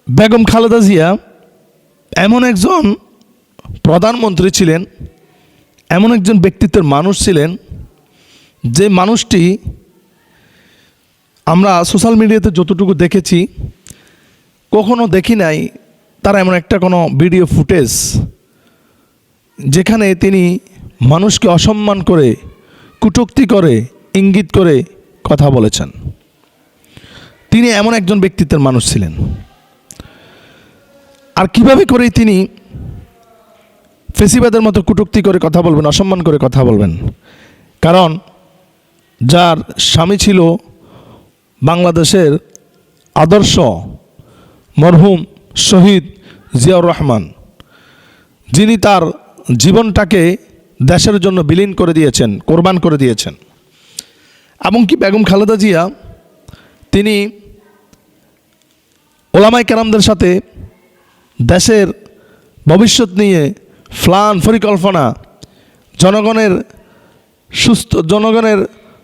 বেগম খালেদা জিয়া এমন একজন প্রধানমন্ত্রী ছিলেন, এমন একজন ব্যক্তিত্বের মানুষ ছিলেন যে মানুষটি আমরা সোশ্যাল মিডিয়াতে যতটুকু দেখেছি কখনো দেখি নাই তার এমন একটা কোনো ভিডিও ফুটেজ যেখানে তিনি মানুষকে অসম্মান করে, কটূক্তি করে, ইঙ্গিত করে কথা বলেছেন। তিনি এমন একজন ব্যক্তিত্বের মানুষ ছিলেন। আর কিভাবে করে তিনি ফেসিবাদের মতো কটূক্তি করে কথা বলবেন, অসম্মান করে কথা বলবেন? কারণ যার স্বামী ছিল বাংলাদেশের আদর্শ মরহুম শহীদ জিয়াউর রহমান, যিনি তার জীবনটাকে দেশের জন্য বিলীন করে দিয়েছেন, কোরবান করে দিয়েছেন। এমনকি বেগম খালেদা জিয়া তিনি ওলামায়ে কেরামদের সাথে দেশের ভবিষ্যৎ নিয়ে প্ল্যান পরিকল্পনা, জনগণের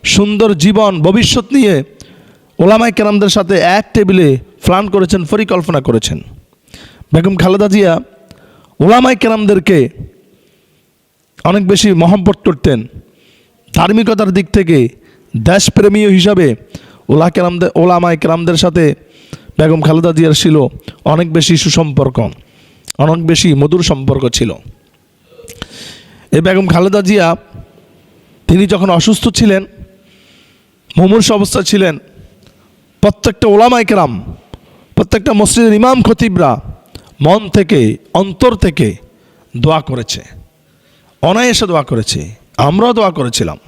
সুন্দর জীবন ভবিষ্যৎ নিয়ে ওলামায়ে কেরামদের সাথে এক টেবিলে প্ল্যান করেছেন, পরিকল্পনা করেছেন। বেগম খালেদা জিয়া ওলামায়ে কেরামদেরকে অনেক বেশি মহব্বত করতেন। ধার্মিকতার দিক থেকে দেশপ্রেমী হিসাবে ওলামায়ে কেরামদের সাথে বেগম খালেদা জিয়ার ছিল অনেক বেশি সুসম্পর্ক, অনেক বেশি মধুর সম্পর্ক ছিল। এই বেগম খালেদা জিয়া তিনি যখন অসুস্থ ছিলেন, মুমূর্ষ অবস্থা ছিলেন, প্রত্যেকটা ওলামায়ে কেরাম, প্রত্যেকটা মসজিদের ইমাম খতিবরা মন থেকে, অন্তর থেকে দোয়া করেছে, অনায়াসে দোয়া করেছে। আমরাও দোয়া করেছিলাম,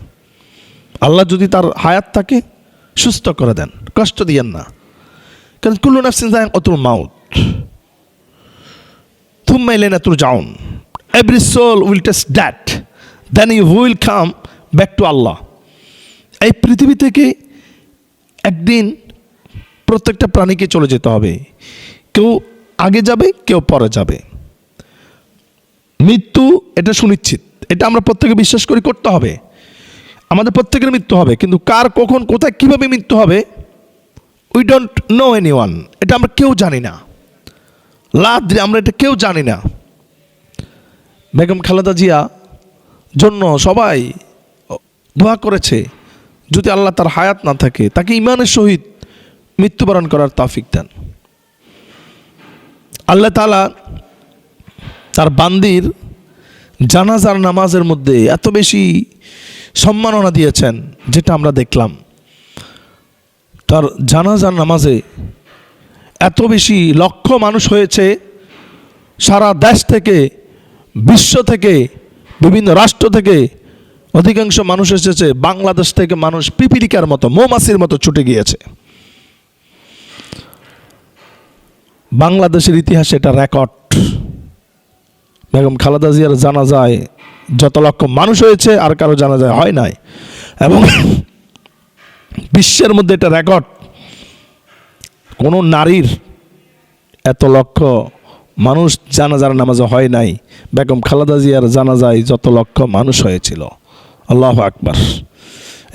আল্লাহ যদি তার হায়াত থাকে সুস্থ করে দেন, কষ্ট দিয়েন না। কারণ কুল্লু নাফসিন যায়িকাতুল মাউত থুম্মা ইলাইনা তুরজাউন, every soul will test that, then you will come back to Allah. এই পৃথিবী থেকে একদিন প্রত্যেকটা প্রাণীকে চলে যেতে হবে, কেউ আগে যাবে, কেউ পরে যাবে। মৃত্যু এটা সুনিশ্চিত, এটা আমরা প্রত্যেকে বিশ্বাস করি, করতে হবে, আমাদের প্রত্যেকের মৃত্যু হবে। কিন্তু কার, কখন, কোথায়, কীভাবে মৃত্যু হবে উই ডোন্ট নো এনিওয়ান, এটা আমরা কেউ জানি না। আমরা এটা কেউ জানি না। বেগম খালেদা জিয়া জন্য সবাই দোয়া করেছে যদি আল্লাহ তার হায়াত না থাকে তাকে ঈমানের সহিত মৃত্যুবরণ করার তৌফিক দেন। আল্লাহ তাআলা তার বান্দির জানাজার নামাজের মধ্যে এত বেশি সম্মাননা দিয়েছেন, যেটা আমরা দেখলাম। তার জানাজার নামাজে এত বেশি লক্ষ মানুষ হয়েছে, সারা দেশ থেকে, বিশ্ব থেকে, বিভিন্ন রাষ্ট্র থেকে অধিকাংশ মানুষ এসেছে। বাংলাদেশ থেকে মানুষ পিপিলিকার মতো, মৌমাছির মতো ছুটে গিয়েছে। বাংলাদেশের ইতিহাসে এটা রেকর্ড। বেগম খালেদা জিয়ার জানাজায় যত লক্ষ মানুষ হয়েছে আর কারো জানাজায় হয় নাই, এবং বিশ্বের মধ্যে এটা রেকর্ড। কোনো নারীর এত লক্ষ মানুষ জানাজার নামাজে হয় নাই, বেগম খালেদা জিয়ার জানাজায় যত লক্ষ মানুষ হয়েছিল। আল্লাহু আকবার।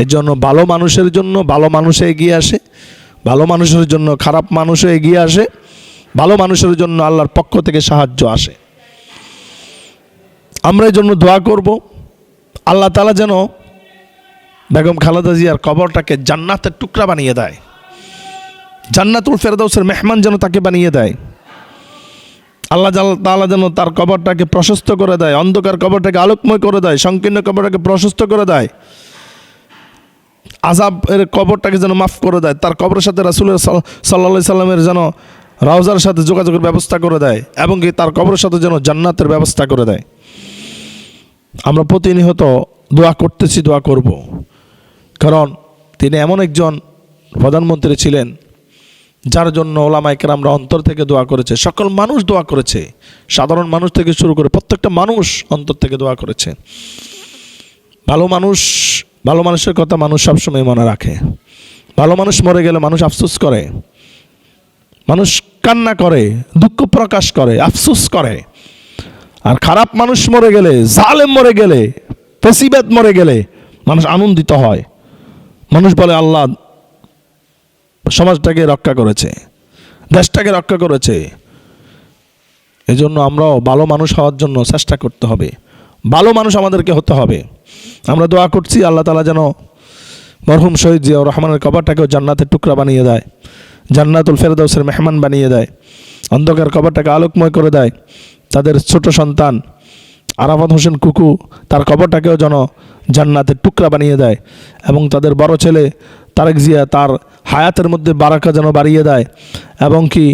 এই জন্য ভালো মানুষের জন্য ভালো মানুষে এগিয়ে আসে, ভালো মানুষের জন্য খারাপ মানুষও এগিয়ে আসে, ভালো মানুষের জন্য আল্লাহর পক্ষ থেকে সাহায্য আসে। আমরা এই জন্য দোয়া করব, আল্লাহ তাআলা যেন বেগম খালেদা জিয়ার কবরটাকে জান্নাতের টুকরা বানিয়ে দেয়, জান্নাতুল ফেরদাউসের মেহমান যেন তাকে বানিয়ে দেয়। আল্লাহ তাআলা যেন তার কবরটাকে প্রশস্ত করে দেয়, অন্ধকার কবরটাকে আলোকময় করে দেয়, সংকীর্ণ কবরটাকে প্রশস্ত করে দেয়, আযাবের কবরটাকে যেন মাফ করে দেয়। তার কবরের সাথে রাসূলুল্লাহ সাল্লাল্লাহু আলাইহি সাল্লামের যেন রওজার সাথে যোগাযোগের ব্যবস্থা করে দেয়, এবং কি তার কবরের সাথে যেন জান্নাতের ব্যবস্থা করে দেয়। আমরা প্রতিনিয়ত দোয়া করতেছি, দোয়া করব, কারণ তিনি এমন একজন প্রধানমন্ত্রী ছিলেন যার জন্য ওলামায়ে কেরামরা অন্তর থেকে দোয়া করেছে, সকল মানুষ দোয়া করেছে, সাধারণ মানুষ থেকে শুরু করে প্রত্যেকটা মানুষ অন্তর থেকে দোয়া করেছে। ভালো মানুষের কথা মানুষ সবসময় মনে রাখে। ভালো মানুষ মরে গেলে মানুষ আফসোস করে, মানুষ কান্না করে, দুঃখ প্রকাশ করে, আফসোস করে। আর খারাপ মানুষ মরে গেলে, জালেম মরে গেলে, ফেসিবাদ মরে গেলে মানুষ আনন্দিত হয়। মানুষ বলে আল্লাহ সমাজটাকে রক্ষা করেছে, দেশটাকে রক্ষা করেছে। এজন্য আমরাও ভালো মানুষ হওয়ার জন্য চেষ্টা করতে হবে, ভালো মানুষ আমাদেরকে হতে হবে। আমরা দোয়া করছি আল্লাহ তাআলা যেন মরহুম শহীদ জিয়াউর রহমানের কবরটাকেও জান্নাতের টুকরা বানিয়ে দেয়, জান্নাতুল ফেরদাউসের মেহমান বানিয়ে দেয়, অন্ধকার কবরটাকে আলোকময় করে দেয়। তাদের ছোট সন্তান আরাফাত হোসেন কুকু, তার কবরটাকেও যেন জান্নাতের টুকরা বানিয়ে দেয়, এবং তাদের বড় ছেলে তারেক জিয়া তার হায়াতের মধ্যে বারাকা যেন বাড়িয়ে দেয়, এবং কি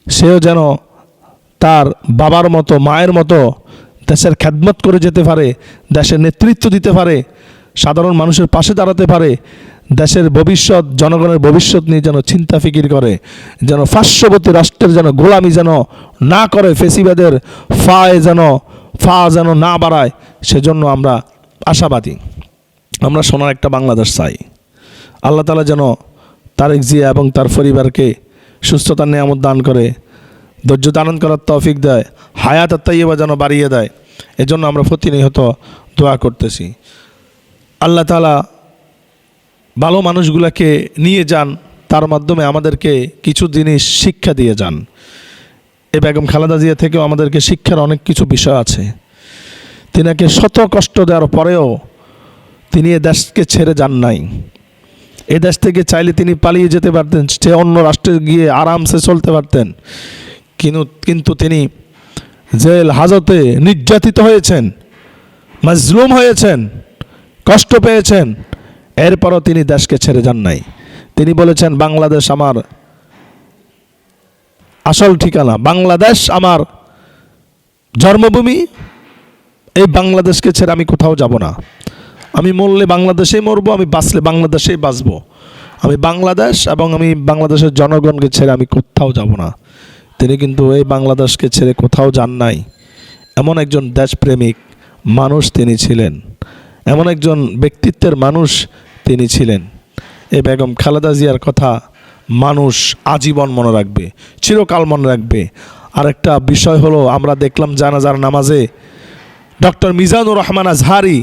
সেও যেন তার বাবার মতো মায়ের মতো দেশের খেদমত করে যেতে পারে, দেশের নেতৃত্ব দিতে পারে, সাধারণ মানুষের পাশে দাঁড়াতে পারে, দেশের ভবিষ্যৎ জনগণের ভবিষ্যৎ নিয়ে যেন চিন্তা ফিকির করে, যেন পার্শ্ববর্তী রাষ্ট্রের যেন গোলামি যেন না করে, ফেসিবাদের ফা যেন না বাড়ায়, সেজন্য আমরা আশাবাদী। আমরা সোনার একটা বাংলাদেশ চাই। আল্লাহ তাআলা যেন তারেক জিয়া এবং তার পরিবারকে সুস্থতার নিয়ামত দান করে, ধৈর্য ধারণ করার তৌফিক দেয়, হায়াত তাইয়্যিবা যেন বাড়িয়ে দেয়। এজন্য আমরা প্রতিনিয়ত দোয়া করতেছি। আল্লাহ তাআলা ভালো মানুষগুলোকে নিয়ে যান, তার মাধ্যমে আমাদেরকে কিছু জিনিস শিক্ষা দিয়ে যান। এই বেগম খালেদা জিয়া থেকেও আমাদেরকে শিক্ষার অনেক কিছু বিষয় আছে। তিনাকে শত কষ্ট দেওয়ার পরেও তিনি এ দেশকে ছেড়ে যান নাই। এ দেশ থেকে চাইলে তিনি পালিয়ে যেতে পারতেন, সে অন্য রাষ্ট্রে গিয়ে আরামসে চলতে পারতেন, কিন্তু তিনি জেল হাজতে নির্যাতিত হয়েছেন, মাজলুম হয়েছেন, কষ্ট পেয়েছেন, এরপরও তিনি দেশকে ছেড়ে যান নাই। তিনি বলেছেন, বাংলাদেশ আমার আসল ঠিকানা, বাংলাদেশ আমার জন্মভূমি, এই বাংলাদেশকে ছেড়ে আমি কোথাও যাব না। আমি মরলে বাংলাদেশেই মরবো, আমি বাঁচলে বাংলাদেশেই বাঁচবো। আমি বাংলাদেশ এবং আমি বাংলাদেশের জনগণকে ছেড়ে আমি কোথাও যাব না। তিনি কিন্তু এই বাংলাদেশকে ছেড়ে কোথাও যান নাই। এমন একজন দেশপ্রেমিক মানুষ তিনি ছিলেন, এমন একজন ব্যক্তিত্বের মানুষ তিনি ছিলেন। এই বেগম খালেদা জিয়ার কথা মানুষ আজীবন মনে রাখবে, চিরকাল মনে রাখবে। আরেকটা বিষয় হলো, আমরা দেখলাম জানাজার নামাজে ডক্টর মিজানুর রহমান আজহারি,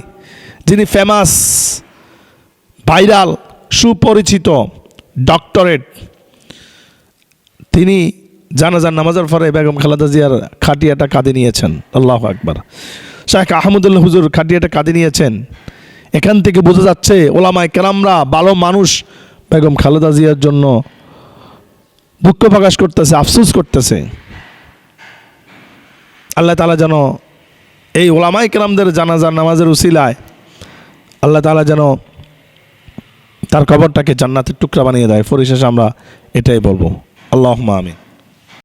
যিনি ফেমাস, ভাইরাল, সুপরিচিত ডক্টরেট, তিনি জানাজার নামাজের পরে বেগম খালেদা জিয়ার খাটিয়াটা কাঁদে নিয়েছেন। আল্লাহু আকবার। শেখ আহমদুল্লাহ হুজুর খাটিয়াটা কাঁদে নিয়েছেন। এখান থেকে বোঝা যাচ্ছে ওলামায়ে কেরামরা, ভালো মানুষ বেগম খালেদা জিয়ার জন্য দুঃখ প্রকাশ করতেছে, আফসোস করতেছে। আল্লাহ তাআলা যেন এই ওলামায়ে কেরামদের জানাজার নামাজের উসিলায় আল্লাহ তাআলা যেন তার কবরটাকে জান্নাতের টুকরা বানিয়ে দেয়। পরিশেষে আমরা এটাই বলবো, আল্লাহুম্মা আমিন।